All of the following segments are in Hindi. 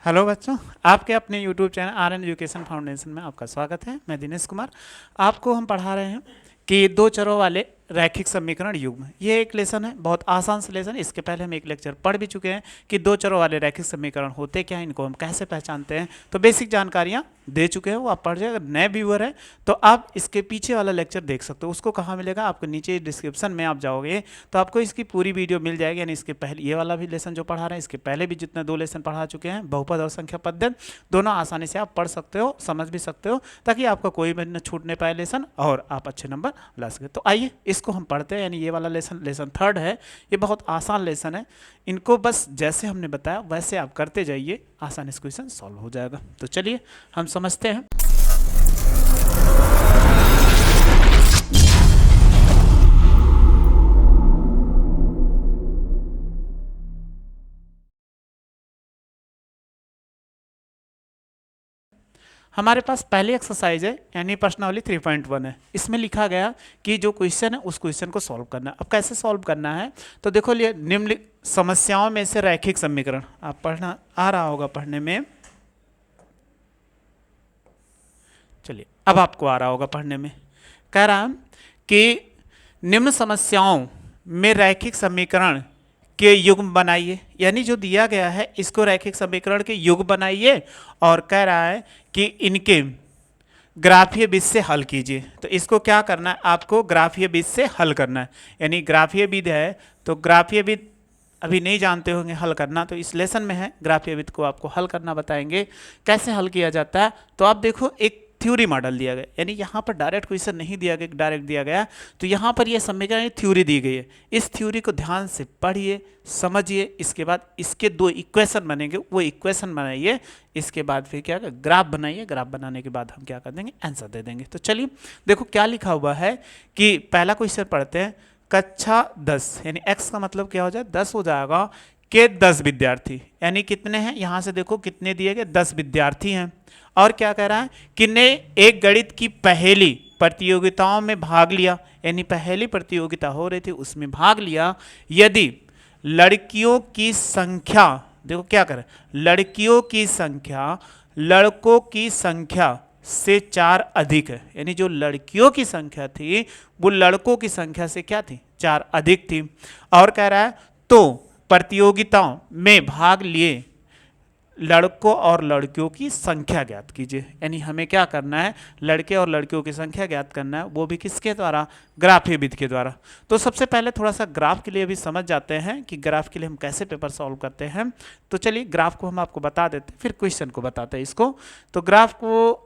हेलो बच्चों, आपके अपने YouTube channel are an education foundation में आपका स्वागत है। मैं दिनेश कुमार। आपको हम पढ़ा रहे हैं कि दो चरों वाले रैखिक समीकरण युग्म। ये एक लेसन है, बहुत आसान सा लेसन। इसके पहले हम एक लेक्चर पढ़ भी चुके हैं कि दो चरों वाले रैखिक समीकरण होते क्या हैं, इनको हम कैसे पहचानते हैं। तो बेसिक जानकारियाँ दे चुके हैं, वो आप पढ़ जाए। अगर नए व्यूअर हैं तो आप इसके पीछे वाला लेक्चर देख सकते हो। उसको कहाँ मिलेगा? आपको नीचे डिस्क्रिप्शन में आप जाओगे तो आपको इसकी पूरी वीडियो मिल जाएगी। यानी इसके पहले ये वाला भी लेसन जो पढ़ा रहे हैं, इसके पहले भी जितने दो लेसन पढ़ा चुके हैं, बहुपद और संख्या पद्धति, दोनों आसानी से आप पढ़ सकते हो, समझ भी सकते हो, ताकि आपका कोई भी न छूटने पाए लेसन और आप अच्छे नंबर ला सके। तो आइए इसको हम पढ़ते हैं। यानी ये वाला लेसन थर्ड है। ये बहुत आसान लेसन है। इनको बस जैसे हमने बताया वैसे आप करते जाइए, आसानी से क्वेश्चन सॉल्व हो जाएगा। तो चलिए हम समझते हैं। हमारे पास पहली एक्सरसाइज है, यानी प्रश्नावली 3.1 है। इसमें लिखा गया कि जो क्वेश्चन है उस क्वेश्चन को सॉल्व करना है। अब कैसे सॉल्व करना है? तो देखो, ये निम्न समस्याओं में से रैखिक समीकरण आप पढ़ना आ रहा होगा पढ़ने में। चलिए, अब आपको आ रहा होगा पढ़ने में। कह रहा है कि निम्न समस्याओं में रैखिक समीकरण के युग्म बनाइए। यानी जो दिया गया है इसको रैखिक समीकरण के युग्म बनाइए, और कह रहा है कि इनके ग्राफीय विधि से हल कीजिए। तो इसको क्या करना है? आपको ग्राफीय विधि से हल करना है। यानी ग्राफीय विधि है, तो ग्राफीय विधि अभी नहीं जानते होंगे हल करना, तो इस लेसन में है ग्राफीय विधि को आपको हल करना बताएंगे। कैसे हल किया जाता है? तो आप देखो, एक थ्योरी मॉडल दिया गया, यानी यहाँ पर डायरेक्ट क्वेश्चन नहीं दिया गया, डायरेक्ट दिया गया। तो यहाँ पर ये समीकरण थ्योरी दी गई है। इस थ्योरी को ध्यान से पढ़िए, समझिए। इसके बाद इसके दो इक्वेशन बनेंगे, वो इक्वेशन बनाइए। इसके बाद फिर क्या, ग्राफ बनाइए। ग्राफ बनाने के बाद हम क्या कर देंगे? आंसर दे देंगे। तो चलिए देखो क्या लिखा हुआ है कि पहला क्वेश्चन पढ़ते हैं। कक्षा 10, यानी x का मतलब क्या हो जाए? 10 हो जाएगा। के 10 विद्यार्थी, यानी कितने हैं? यहाँ से देखो कितने दिए गए, 10 विद्यार्थी हैं। और क्या कह रहा है? किन्ने एक गणित की पहली प्रतियोगिताओं में भाग लिया, यानी पहली प्रतियोगिता हो रही थी उसमें भाग लिया। यदि लड़कियों की संख्या, देखो क्या कर रहा है, लड़कियों की संख्या लड़कों की संख्या से 4 अधिक है। यानी जो लड़कियों की संख्या थी वो लड़कों की संख्या से क्या थी? 4 अधिक थी। और कह रहा है तो प्रतियोगिताओं में भाग लिए लड़कों और लड़कियों की संख्या ज्ञात कीजिए। यानी हमें क्या करना है? लड़के और लड़कियों की संख्या ज्ञात करना है, वो भी किसके द्वारा? ग्राफीय विधि के द्वारा। तो सबसे पहले थोड़ा सा ग्राफ के लिए भी समझ जाते हैं कि ग्राफ के लिए हम कैसे पेपर सॉल्व करते हैं। तो चलिए ग्राफ को हम आपको बता देते हैं, फिर क्वेश्चन को बताते हैं इसको। तो ग्राफ को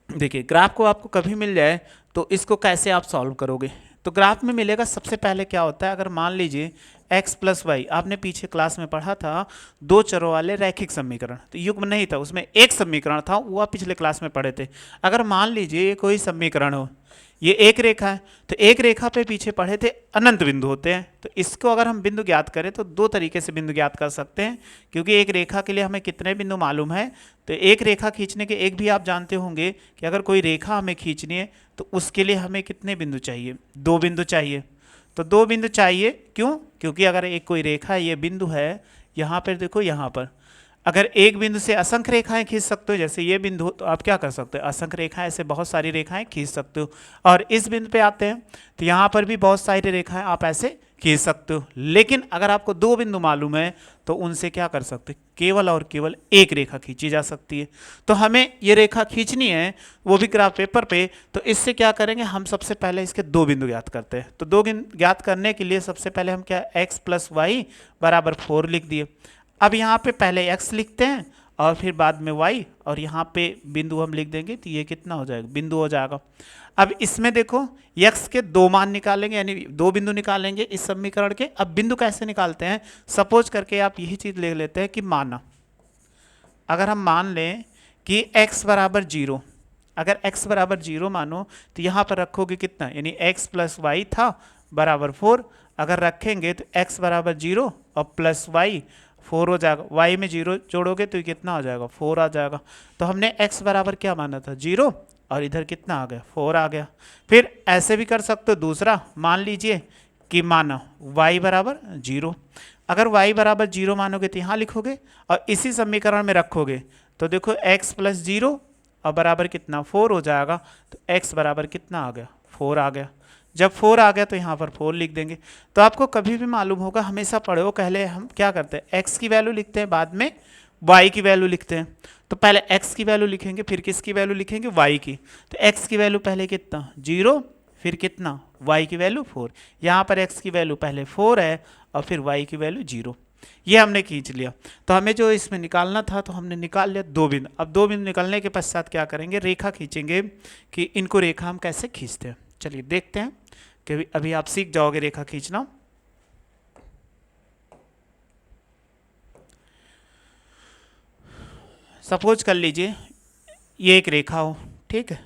देखिए, ग्राफ को आपको कभी मिल जाए तो इसको कैसे आप सॉल्व करोगे? तो ग्राफ में मिलेगा, सबसे पहले क्या होता है, अगर मान लीजिए x प्लस वाई, आपने पीछे क्लास में पढ़ा था दो चरों वाले रैखिक समीकरण, तो युग्म नहीं था, उसमें एक समीकरण था, वो आप पिछले क्लास में पढ़े थे। अगर मान लीजिए ये कोई समीकरण हो, ये एक रेखा है, तो एक रेखा पे पीछे पढ़े थे अनंत बिंदु होते हैं। तो इसको अगर हम बिंदु ज्ञात करें तो दो तरीके से बिंदु ज्ञात कर सकते हैं, क्योंकि एक रेखा के लिए हमें कितने बिंदु मालूम है। तो एक रेखा खींचने के एक भी आप जानते होंगे कि अगर कोई रेखा हमें खींचनी है तो उसके लिए हमें कितने बिंदु चाहिए? 2 बिंदु चाहिए। तो 2 बिंदु चाहिए, क्यों? क्योंकि अगर एक कोई रेखा, ये बिंदु है, यहाँ पर देखो, यहाँ पर अगर एक बिंदु से असंख्य रेखाएं खींच सकते हो, जैसे ये बिंदु, तो आप क्या कर सकते हो? असंख्य रेखाएं, ऐसे बहुत सारी रेखाएं खींच सकते हो। और इस बिंदु पे आते हैं तो यहाँ पर भी बहुत सारी रेखाएं आप ऐसे खींच सकते हो। लेकिन अगर आपको 2 बिंदु मालूम है तो उनसे क्या कर सकते? केवल और केवल एक रेखा खींची जा सकती है। तो हमें ये रेखा खींचनी है, वो भी ग्राफ पेपर पे। तो इससे क्या करेंगे? हम सबसे पहले इसके 2 बिंदु ज्ञात करते हैं। तो 2 बिंदु ज्ञात करने के लिए सबसे पहले हम क्या, x प्लस वाई बराबर 4 लिख दिए। अब यहाँ पे पहले x लिखते हैं और फिर बाद में y, और यहाँ पे बिंदु हम लिख देंगे, तो ये कितना हो जाएगा? बिंदु हो जाएगा। अब इसमें देखो x के 2 मान निकालेंगे, यानी 2 बिंदु निकालेंगे इस समीकरण के। अब बिंदु कैसे निकालते हैं? सपोज करके आप यही चीज़ ले लेते हैं कि माना, अगर हम मान लें कि x बराबर 0, अगर x बराबर 0 मानो तो यहाँ पर रखोगे कितना? यानी x प्लस वाई था बराबर 4। अगर रखेंगे तो x बराबर 0 और प्लस वाई 4 हो जाएगा। y में 0 जोड़ोगे तो कितना हो जाएगा? 4 आ जाएगा। तो हमने x बराबर क्या माना था? 0, और इधर कितना आ गया? 4 आ गया। फिर ऐसे भी कर सकते हो, दूसरा मान लीजिए कि माना y बराबर 0, अगर y बराबर 0 मानोगे तो यहाँ लिखोगे और इसी समीकरण में रखोगे तो देखो x प्लस 0 और बराबर कितना 4 हो जाएगा। तो x बराबर कितना आ गया 4 आ गया। जब 4 आ गया तो यहाँ पर 4 लिख देंगे। तो आपको कभी भी मालूम होगा, हमेशा पढ़े हो, पहले हम क्या करते हैं x की वैल्यू लिखते हैं, बाद में y की वैल्यू लिखते हैं। तो पहले x की वैल्यू लिखेंगे, फिर किसकी वैल्यू लिखेंगे y की। तो x की वैल्यू पहले कितना 0, फिर कितना y की वैल्यू 4। यहाँ पर x की वैल्यू पहले 4 है और फिर y की वैल्यू 0। ये हमने खींच लिया। तो हमें जो इसमें निकालना था तो हमने निकाल लिया 2 बिंदु। अब 2 बिंदु निकलने के पश्चात क्या करेंगे, रेखा खींचेंगे कि इनको रेखा हम कैसे खींचते हैं। चलिए देखते हैं कि अभी आप सीख जाओगे रेखा खींचना। सपोज कर लीजिए ये एक रेखा हो, ठीक है,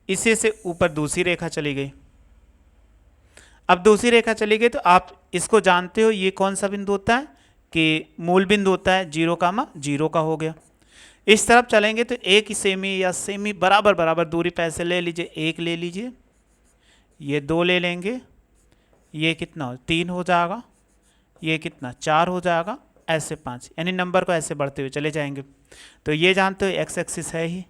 इसे से ऊपर दूसरी रेखा चली गई। अब दूसरी रेखा चली गई तो आप इसको जानते हो ये कौन सा बिंदु होता है कि मूल बिंदु होता है, 0, का हो गया। इस तरफ चलेंगे तो एक सेमी या सेमी बराबर बराबर दूरी पे ऐसे ले लीजिए, 1 ले लीजिए, ये 2 ले लेंगे, ये कितना 3 हो जाएगा, ये कितना 4 हो जाएगा, ऐसे 5, यानी नंबर को ऐसे बढ़ते हुए चले जाएंगे। तो ये जानते हो एक्स एक्सिस है ही,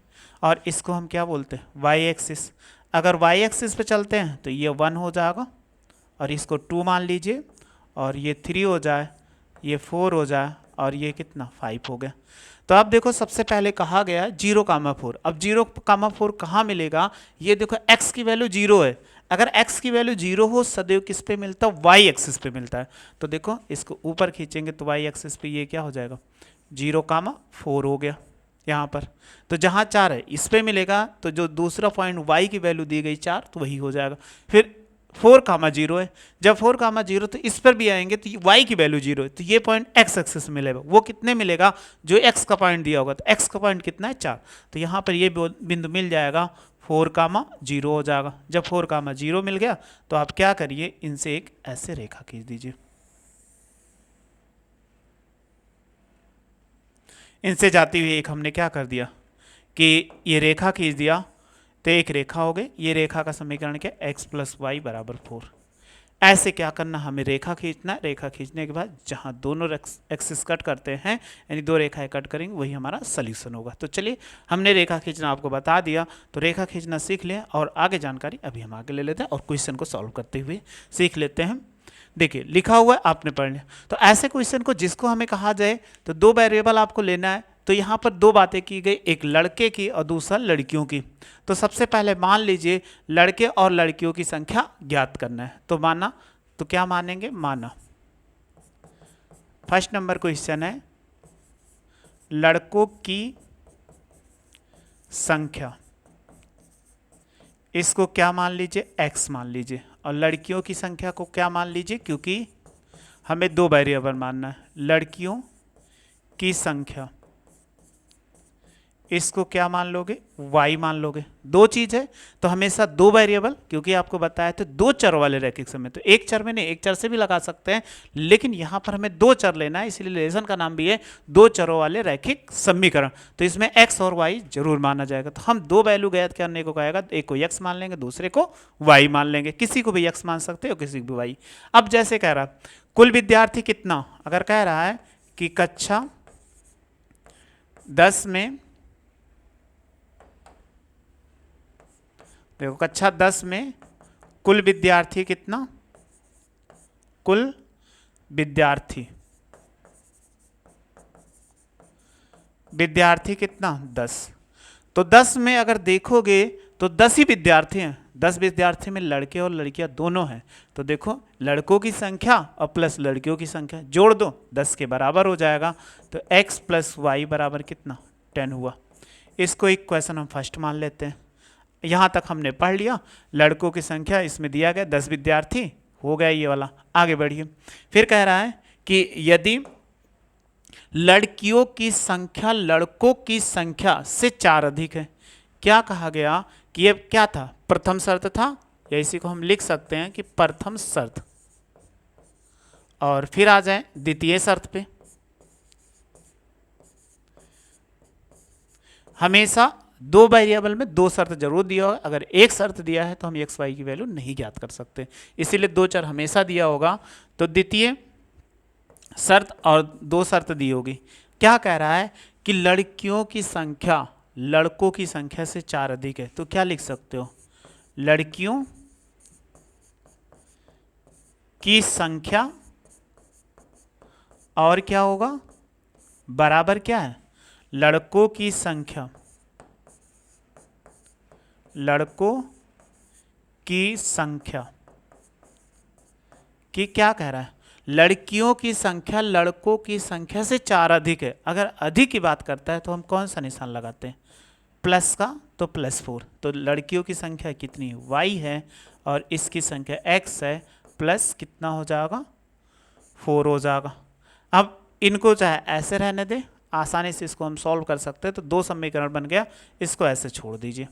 और इसको हम क्या बोलते हैं वाई एक्सिस। अगर वाई एक्सिस पे चलते हैं तो ये 1 हो जाएगा और इसको 2 मान लीजिए, और ये 3 हो जाए, ये 4 हो जाए, और ये कितना 5 हो गया। तो अब देखो सबसे पहले कहा गया 0,4। अब 0,4 कहाँ मिलेगा, ये देखो x की वैल्यू 0 है। अगर x की वैल्यू 0 हो सदैव किस पे मिलता है, y एक्सिस पे मिलता है। तो देखो इसको ऊपर खींचेंगे तो y एक्सिस पे ये क्या हो जाएगा 0,4 हो गया यहाँ पर। तो जहाँ 4 है इस पे मिलेगा, तो जो दूसरा पॉइंट y की वैल्यू दी गई 4 तो वही हो जाएगा। फिर 4,0 है, जब 4,0 तो इस पर भी आएंगे तो y की वैल्यू 0 है, तो ये पॉइंट x एक्सिस मिलेगा। वो कितने मिलेगा, जो x का पॉइंट दिया होगा, तो x का पॉइंट कितना है 4। तो यहाँ पर ये बिंदु मिल जाएगा 4,0 हो जाएगा। जब 4,0 मिल गया तो आप क्या करिए, इनसे एक ऐसे रेखा खींच दीजिए। इनसे जाती हुई एक हमने क्या कर दिया कि ये रेखा खींच दिया, तो एक रेखा हो गई। ये रेखा का समीकरण क्या, x प्लस वाई बराबर 4। ऐसे क्या करना, हमें रेखा खींचना। रेखा खींचने के बाद जहाँ दोनों एक्सिस कट करते हैं, यानी 2 रेखाएं कट करेंगे, वही हमारा सोल्यूशन होगा। तो चलिए हमने रेखा खींचना आपको बता दिया, तो रेखा खींचना सीख लिया, और आगे जानकारी अभी हम आगे ले लेते हैं और क्वेश्चन को सॉल्व करते हुए सीख लेते हैं। देखिए लिखा हुआ है, आपने पढ़ लिया। तो ऐसे क्वेश्चन को जिसको हमें कहा जाए तो 2 वेरिएबल आपको लेना है। तो यहाँ पर 2 बातें की गई, एक लड़के की और दूसरा लड़कियों की। तो सबसे पहले मान लीजिए लड़के और लड़कियों की संख्या ज्ञात करना है। तो माना, तो क्या मानेंगे, माना। फर्स्ट नंबर क्वेश्चन है लड़कों की संख्या, इसको क्या मान लीजिए x मान लीजिए, और लड़कियों की संख्या को क्या मान लीजिए, क्योंकि हमें 2 वेरिएबल मानना है। लड़कियों की संख्या, इसको क्या मान लोगे, y मान लोगे। 2 चीज है तो हमेशा 2 वेरिएबल, क्योंकि आपको बताया था 2 चर वाले रैखिक समीकरण। तो एक चर में नहीं, एक चर से भी लगा सकते हैं, लेकिन यहां पर हमें 2 चर लेना है, इसलिए लेसन का नाम भी है 2 चरों वाले रैखिक समीकरण। तो इसमें x और y जरूर माना जाएगा। तो हम 2 वैल्यू ज्ञात करने को कहेगा, एक को x मान लेंगे, दूसरे को y मान लेंगे। किसी को भी x मान सकते हो, किसी को भी y। अब जैसे कह रहा कुल विद्यार्थी कितना, अगर कह रहा है कि कक्षा 10 में, देखो कक्षा 10 में कुल विद्यार्थी कितना, कुल विद्यार्थी कितना 10। तो 10 में अगर देखोगे तो 10 ही विद्यार्थी हैं। 10 विद्यार्थी में लड़के और लड़कियां दोनों हैं। तो देखो लड़कों की संख्या और प्लस लड़कियों की संख्या जोड़ दो, 10 के बराबर हो जाएगा। तो x प्लस वाई बराबर कितना 10 हुआ। इसको एक क्वेश्चन हम फर्स्ट मान लेते हैं। यहाँ तक हमने पढ़ लिया। लड़कों की संख्या इसमें दिया गया 10 विद्यार्थी, हो गया ये वाला। आगे बढ़िए, फिर कह रहा है कि यदि लड़कियों की संख्या लड़कों की संख्या से 4 अधिक है। क्या कहा गया कि ये क्या था, प्रथम शर्त था, या इसी को हम लिख सकते हैं कि प्रथम शर्त। और फिर आ जाए द्वितीय शर्त पे। हमेशा 2 वेरिएबल में 2 शर्त जरूर दिया होगा। अगर एक शर्त दिया है तो हम x y की वैल्यू नहीं ज्ञात कर सकते, इसीलिए 2 चर हमेशा दिया होगा। तो द्वितीय शर्त और दो शर्त दी होगी। क्या कह रहा है कि लड़कियों की संख्या लड़कों की संख्या से 4 अधिक है, तो क्या लिख सकते हो, लड़कियों की संख्या और क्या होगा, बराबर क्या है, लड़कों की संख्या, लड़कों की संख्या की क्या कह रहा है, लड़कियों की संख्या लड़कों की संख्या से 4 अधिक है। अगर अधिक की बात करता है तो हम कौन सा निशान लगाते हैं, प्लस का, तो +4। तो लड़कियों की संख्या कितनी y है और इसकी संख्या x है, प्लस कितना हो जाएगा 4 हो जाएगा। अब इनको चाहे ऐसे रहने दे, आसानी से इसको हम सॉल्व कर सकते हैं। तो दो समीकरण बन गया, इसको ऐसे छोड़ दीजिए।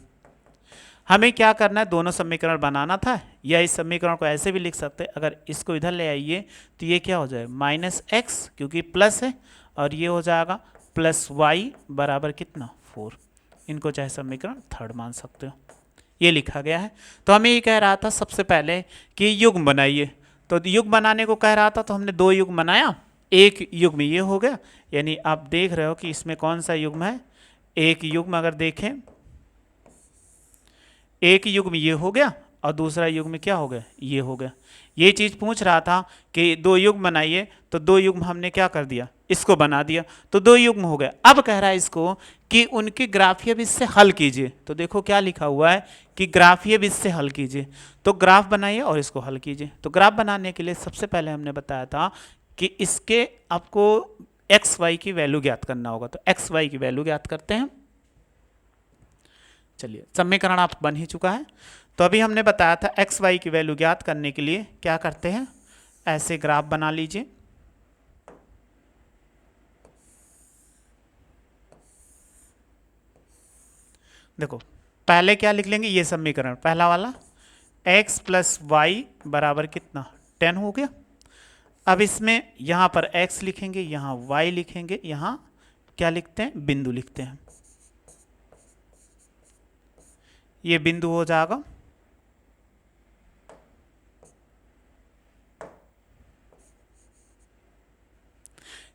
हमें क्या करना है, दोनों समीकरण बनाना था, या इस समीकरण को ऐसे भी लिख सकते हैं। अगर इसको इधर ले आइए तो ये क्या हो जाएगा -x, क्योंकि प्लस है, और ये हो जाएगा +y बराबर कितना 4। इनको चाहे समीकरण थर्ड मान सकते हो, ये लिखा गया है। तो हमें ये कह रहा था सबसे पहले कि युग्म बनाइए, तो युग्म बनाने को कह रहा था, तो हमने दो युग्म बनाया, एक युग्म ये हो गया, यानी आप देख रहे हो कि इसमें कौन सा युग्म है, एक युग्म अगर देखें, एक युग्म ये हो गया और दूसरा युग्म क्या हो गया, ये हो गया। ये चीज़ पूछ रहा था कि दो युग्म बनाइए, तो दो युग्म हमने क्या कर दिया, इसको बना दिया, तो दो युग्म हो गए। अब कह रहा है इसको कि उनके ग्राफीय बीज से हल कीजिए। तो देखो क्या लिखा हुआ है कि ग्राफीय बीज से हल कीजिए, तो ग्राफ बनाइए और इसको हल कीजिए। तो ग्राफ बनाने के लिए सबसे पहले हमने बताया था कि इसके आपको एक्स वाई की वैल्यू ज्ञात करना होगा। तो एक्स वाई की वैल्यू ज्ञात करते हैं। चलिए, समीकरण आप बन ही चुका है। तो अभी हमने बताया था एक्स वाई की वैल्यू ज्ञात करने के लिए क्या करते हैं, ऐसे ग्राफ बना लीजिए। देखो पहले क्या लिख लेंगे, ये समीकरण पहला वाला, x + y बराबर कितना 10 हो गया। अब इसमें यहाँ पर x लिखेंगे, यहाँ y लिखेंगे, यहाँ क्या लिखते हैं, बिंदु लिखते हैं, ये बिंदु हो जाएगा।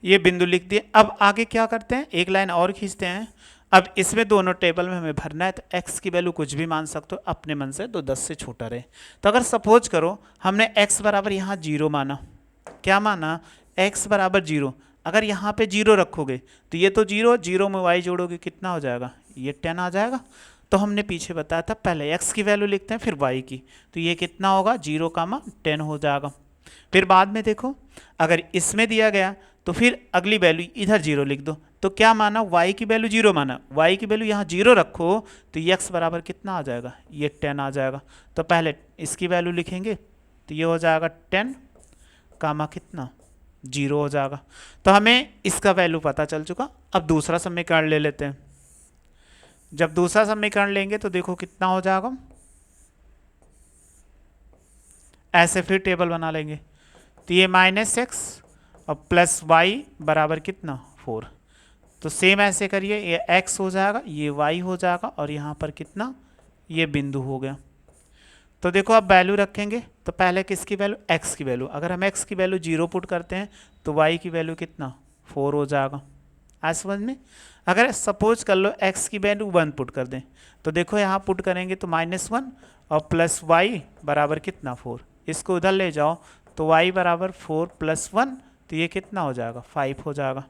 ये बिंदु लिख दिए। अब आगे क्या करते हैं, एक लाइन और खींचते हैं। अब इसमें दोनों टेबल में हमें भरना है, तो x की वैल्यू कुछ भी मान सकते हो अपने मन से, तो 10 से छोटा रहे। तो अगर सपोज करो हमने x बराबर यहाँ 0 माना, क्या माना, x बराबर 0, अगर यहाँ पे 0 रखोगे तो ये तो 0, 0 में y जोड़ोगे कितना हो जाएगा, ये 10 आ जाएगा। तो हमने पीछे बताया था पहले x की वैल्यू लिखते हैं फिर y की, तो ये कितना होगा 0, 10 हो जाएगा। फिर बाद में देखो अगर इसमें दिया गया तो फिर अगली वैल्यू इधर 0 लिख दो। तो क्या माना, y की वैल्यू 0 माना, y की वैल्यू यहाँ 0 रखो तो ये x बराबर कितना आ जाएगा, ये 10 आ जाएगा। तो पहले इसकी वैल्यू लिखेंगे, तो ये हो जाएगा 10, कितना 0 हो जाएगा। तो हमें इसका वैल्यू पता चल चुका। अब दूसरा समीकरण ले लेते हैं। जब दूसरा समीकरण लेंगे तो देखो कितना हो जाएगा, ऐसे फिर टेबल बना लेंगे। तो ये -x और +y बराबर कितना 4। तो सेम ऐसे करिए, ये x हो जाएगा, ये y हो जाएगा, और यहाँ पर कितना, ये बिंदु हो गया। तो देखो अब वैल्यू रखेंगे, तो पहले किसकी वैल्यू, x की वैल्यू। अगर हम x की वैल्यू 0 पुट करते हैं तो y की वैल्यू कितना 4 हो जाएगा। आज समझ में। अगर सपोज कर लो x की वैल्यू 1 पुट कर दें, तो देखो यहाँ पुट करेंगे तो -1 और +y बराबर कितना 4। इसको उधर ले जाओ तो y बराबर 4 + 1, तो ये कितना हो जाएगा 5 हो जाएगा।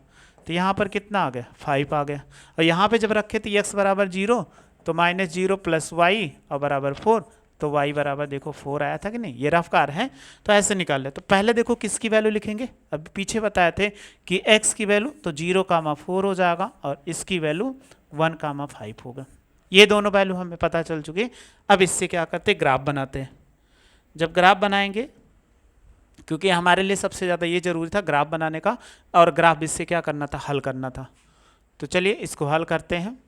तो यहाँ पर कितना आ गया 5 आ गया। और यहाँ पे जब रखे तो x बराबर 0, तो -0 + y और बराबर 4, तो y बराबर देखो 4 आया था कि नहीं, ये रफकार है। तो ऐसे निकाल ले। तो पहले देखो किसकी वैल्यू लिखेंगे, अब पीछे बताए थे कि x की वैल्यू तो 0, 4 हो जाएगा, और इसकी वैल्यू 1, 5 होगा। ये दोनों वैल्यू हमें पता चल चुकी। अब इससे क्या करते, ग्राफ बनाते हैं। जब ग्राफ बनाएंगे, क्योंकि हमारे लिए सबसे ज़्यादा ये जरूरी था ग्राफ बनाने का, और ग्राफ इससे क्या करना था, हल करना था। तो चलिए इसको हल करते हैं।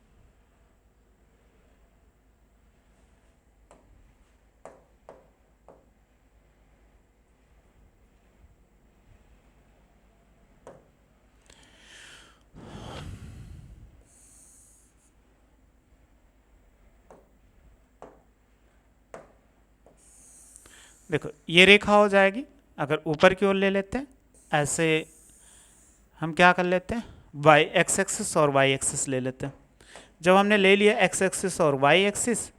देखो ये रेखा हो जाएगी, अगर ऊपर की ओर ले लेते हैं ऐसे, हम क्या कर लेते हैं, वाई एक्स एक्सिस और वाई एक्सिस ले लेते हैं। जब हमने ले लिया एक्स एक्सिस और वाई एक्सिस,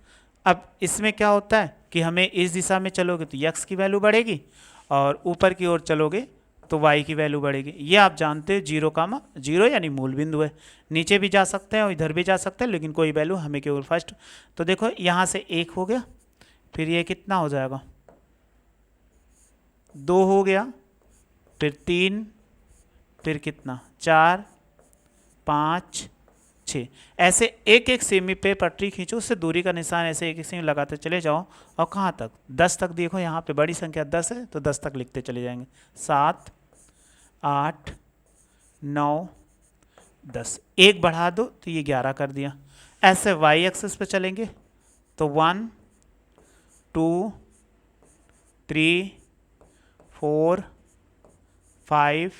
अब इसमें क्या होता है कि हमें इस दिशा में चलोगे तो एक्स की वैल्यू बढ़ेगी, और ऊपर की ओर चलोगे तो y की वैल्यू बढ़ेगी। ये आप जानते हैं 0, यानी मूल बिंदु है। नीचे भी जा सकते हैं और इधर भी जा सकते हैं, लेकिन कोई वैल्यू हमें केवल फर्स्ट। तो देखो यहाँ से 1 हो गया, फिर ये कितना हो जाएगा, 2 हो गया, फिर 3, फिर कितना 4, 5, 6। ऐसे एक एक सेमी पे पटरी खींचो, उससे दूरी का निशान ऐसे एक एक सेमी लगाते चले जाओ, और कहाँ तक, 10 तक। देखो यहाँ पे बड़ी संख्या 10 है तो 10 तक लिखते चले जाएंगे। 7, 8, 9, 10, एक बढ़ा दो तो ये 11 कर दिया। ऐसे वाई एक्सिस पे चलेंगे तो 1, 2, 3, 4, 5,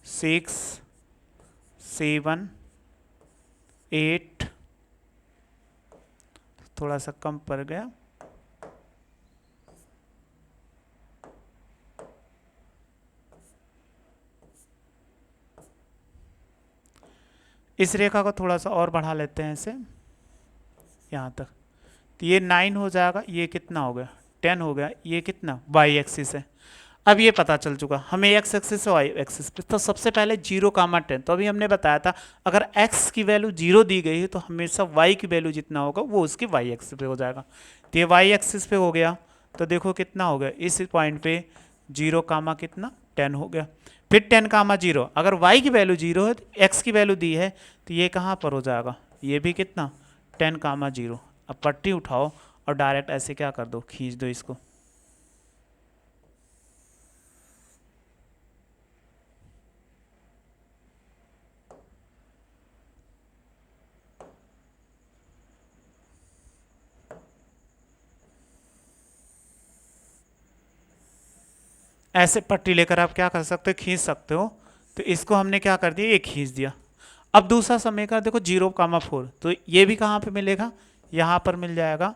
6, 7, 8, थोड़ा सा कम पड़ गया, इस रेखा को थोड़ा सा और बढ़ा लेते हैं इसे यहाँ तक, तो ये 9 हो जाएगा। ये कितना हो गया, 10 हो गया। ये कितना वाई एक्सिस है। अब ये पता चल चुका हमें एक्स एक्सिस और वाई एक्सिस पे। तो सबसे पहले 0, 10, तो अभी हमने बताया था अगर x की वैल्यू 0 दी गई है तो हमेशा y की वैल्यू जितना होगा वो उसकी y एक्सिस पे हो जाएगा। तो ये y एक्सिस पे हो गया, तो देखो कितना हो गया, इस पॉइंट पे 0, कितना 10 हो गया। फिर 10, 0, अगर y की वैल्यू 0 है तो x की वैल्यू दी है तो ये कहाँ पर हो जाएगा, ये भी कितना 10, 0। अब पट्टी उठाओ और डायरेक्ट ऐसे क्या कर दो, खींच दो इसको। ऐसे पट्टी लेकर आप क्या कर सकते हो, खींच सकते हो। तो इसको हमने क्या कर दिया, ये खींच दिया। अब दूसरा समीकरण देखो 0, 4, तो ये भी कहाँ पे मिलेगा, यहाँ पर मिल जाएगा।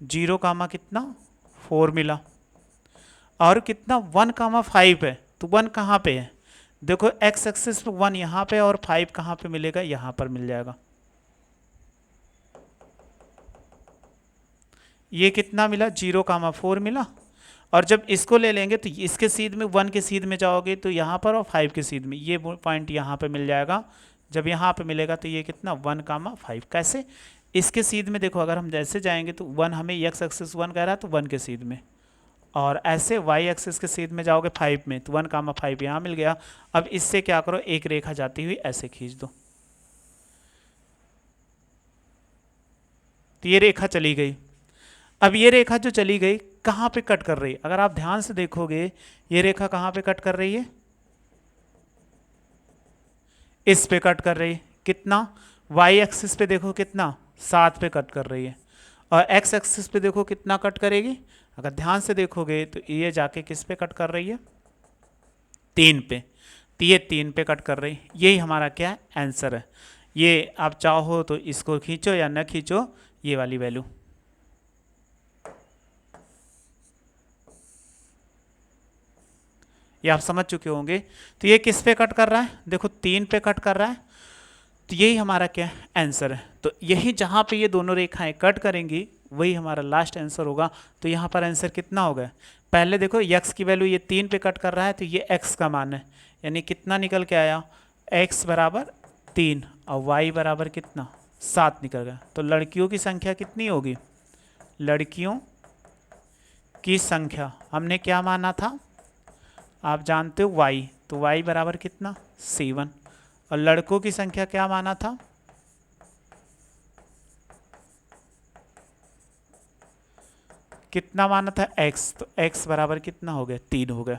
0, कितना 4 मिला, और कितना 1, 5 है, तो 1 कहाँ पे है, देखो एक्स एक्सिस पे 1 यहाँ पे, और 5 कहाँ पे मिलेगा, यहाँ पर मिल जाएगा। ये कितना मिला, 0, 4 मिला। और जब इसको ले लेंगे तो इसके सीध में 1 के सीध में जाओगे तो यहाँ पर, और 5 के सीध में, ये पॉइंट यहाँ पे मिल जाएगा। जब यहाँ पे मिलेगा तो ये कितना 1, 5। कैसे, इसके सीध में देखो, अगर हम जैसे जाएंगे तो 1 हमें एक्स एक्सिस 1 कह रहा है तो 1 के सीध में, और ऐसे वाई एक्सिस के सीध में जाओगे 5 में तो 1, 5 यहाँ मिल गया। अब इससे क्या करो, एक रेखा जाती हुई ऐसे खींच दो, तो ये रेखा चली गई। अब ये रेखा जो चली गई कहाँ पे कट कर रही है, अगर आप ध्यान से देखोगे ये रेखा कहाँ पे कट कर रही है, इस पे कट कर रही है। कितना, वाई एक्सिस पे देखो कितना 7 पे कट कर रही है, और एक्स एक्सिस पे देखो कितना कट करेगी। अगर ध्यान से देखोगे तो ये जाके किस पे कट कर रही है, 3 पे। तो ये 3 पे कट कर रही है। यही हमारा क्या है, आंसर है। ये आप चाहो तो इसको खींचो या न खींचो, ये वाली वैल्यू। ये आप समझ चुके होंगे। तो ये किस पे कट कर रहा है, देखो 3 पे कट कर रहा है, तो यही हमारा क्या है, आंसर है। तो यही जहाँ पे ये दोनों रेखाएं कट करेंगी वही हमारा लास्ट आंसर होगा। तो यहाँ पर आंसर कितना होगा, पहले देखो x की वैल्यू ये 3 पे कट कर रहा है तो ये x का मान है, यानी कितना निकल के आया, x बराबर 3 और y बराबर कितना 7 निकल गया। तो लड़कियों की संख्या कितनी होगी, लड़कियों की संख्या हमने क्या माना था, आप जानते हो y, तो y बराबर कितना 7, और लड़कों की संख्या क्या माना था, कितना माना था x, तो x बराबर कितना हो गया 3 हो गया।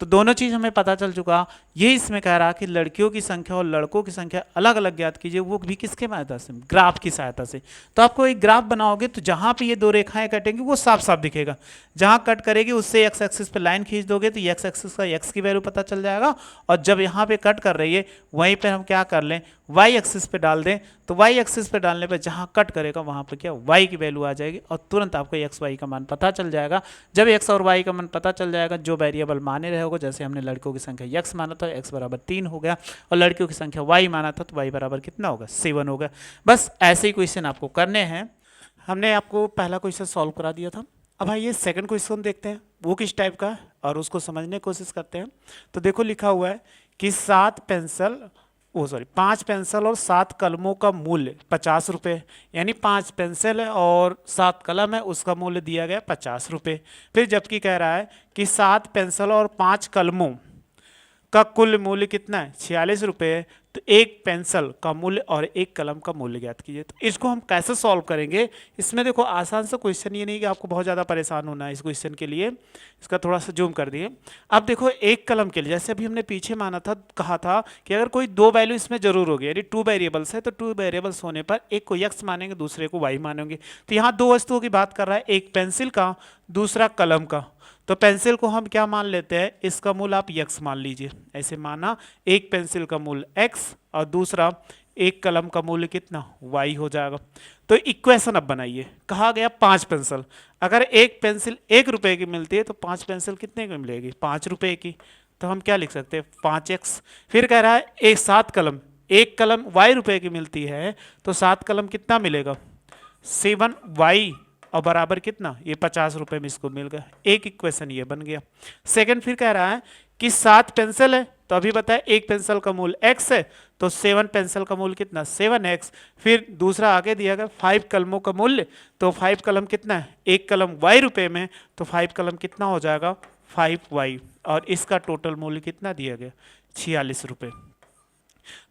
तो दोनों चीज हमें पता चल चुका। ये इसमें कह रहा कि लड़कियों की संख्या और लड़कों की संख्या अलग अलग ज्ञात कीजिए, वो भी किसके सहायता से, ग्राफ की सहायता से। तो आपको एक ग्राफ बनाओगे तो जहां पे ये दो रेखाएं कटेंगी वो साफ साफ दिखेगा, जहां कट करेगी उससे एक्स एक्सिस पे लाइन खींच दोगे तो एक्स एक्सिस का एक्स की वैल्यू पता चल जाएगा, और जब यहाँ पे कट कर रही है वहीं पर हम क्या कर लें, वाई एक्सिस पे डाल दें, तो वाई एक्सिस पे डालने पर जहाँ कट करेगा वहाँ पे क्या वाई की वैल्यू आ जाएगी, और तुरंत आपको एक्स वाई का मान पता चल जाएगा। जब एक्स और वाई का मान पता चल जाएगा, जो वेरिएबल माने रहे होगा, जैसे हमने लड़कों की संख्या x माना था, x बराबर 3 हो गया, और लड़कियों की संख्या y माना था तो y बराबर कितना होगा 7 होगा। बस ऐसे ही क्वेश्चन आपको करने हैं। हमने आपको पहला क्वेश्चन सॉल्व करा दिया था। अब आइए सेकंड क्वेश्चन देखते हैं वो किस टाइप का है और उसको समझने की कोशिश करते हैं। तो देखो लिखा हुआ है कि 5 पेंसिल और 7 कलमों का मूल्य 50 रुपये, यानी 5 पेंसिल है और 7 कलम है, उसका मूल्य दिया गया 50 रुपये। फिर जबकि कह रहा है कि 7 पेंसिल और 5 कलमों का कुल मूल्य कितना है 46 रुपये, तो एक पेंसिल का मूल्य और एक कलम का मूल्य ज्ञात कीजिए। तो इसको हम कैसे सॉल्व करेंगे, इसमें देखो आसान सा क्वेश्चन, ये नहीं कि आपको बहुत ज़्यादा परेशान होना है इस क्वेश्चन के लिए। इसका थोड़ा सा जूम कर दिए। अब देखो एक कलम के लिए, जैसे अभी हमने पीछे माना था, कहा था कि अगर कोई 2 वैल्यू इसमें जरूर होगी, यानी 2 वेरिएबल्स है, तो 2 वेरिएबल्स होने पर एक को x मानेंगे, दूसरे को y मानेंगे। तो यहाँ 2 वस्तुओं की बात कर रहा है, एक पेंसिल का, दूसरा कलम का। तो पेंसिल को हम क्या मान लेते हैं, इसका मूल्य आप x मान लीजिए। ऐसे माना एक पेंसिल का मूल्य x और दूसरा एक कलम का मूल्य कितना y हो जाएगा। तो इक्वेशन अब बनाइए। कहा गया 5 पेंसिल, अगर एक पेंसिल 1 रुपए की मिलती है तो 5 पेंसिल कितने की मिलेगी 5 रुपए की। तो हम क्या लिख सकते हैं 5x। फिर कह रहा है एक 7 कलम, एक कलम y रुपए की मिलती है तो 7 कलम कितना मिलेगा 7y, और बराबर कितना ये 50 रुपए में इसको मिल गया। एक इक्वेशन ये बन गया। सेकंड फिर कह रहा है कि 7 पेंसिल है, तो अभी बताया एक पेंसिल का मूल्य x है, तो 7 पेंसिल का मूल्य कितना 7x। फिर दूसरा आगे दिया गया 5 कलमों का मूल्य, तो 5 कलम कितना है, एक कलम y रुपए में, तो 5 कलम कितना हो जाएगा 5y, और इसका टोटल मूल्य कितना दिया गया 46 रुपये।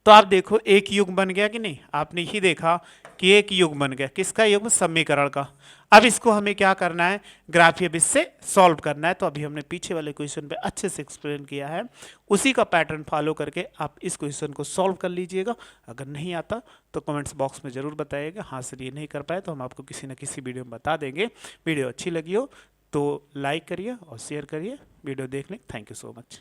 तो आप देखो एक युग्म बन गया कि नहीं, आपने ही देखा कि एक युग्म बन गया। किसका युग्म, समीकरण का। अब इसको हमें क्या करना है, ग्राफीय विधि से सॉल्व करना है। तो अभी हमने पीछे वाले क्वेश्चन पे अच्छे से एक्सप्लेन किया है, उसी का पैटर्न फॉलो करके आप इस क्वेश्चन को सॉल्व कर लीजिएगा। अगर नहीं आता तो कमेंट्स बॉक्स में जरूर बताइएगा। हाँ सर ये नहीं कर पाए तो हम आपको किसी न किसी वीडियो में बता देंगे। वीडियो अच्छी लगी हो तो लाइक करिए और शेयर करिए। वीडियो देखने थैंक यू सो मच।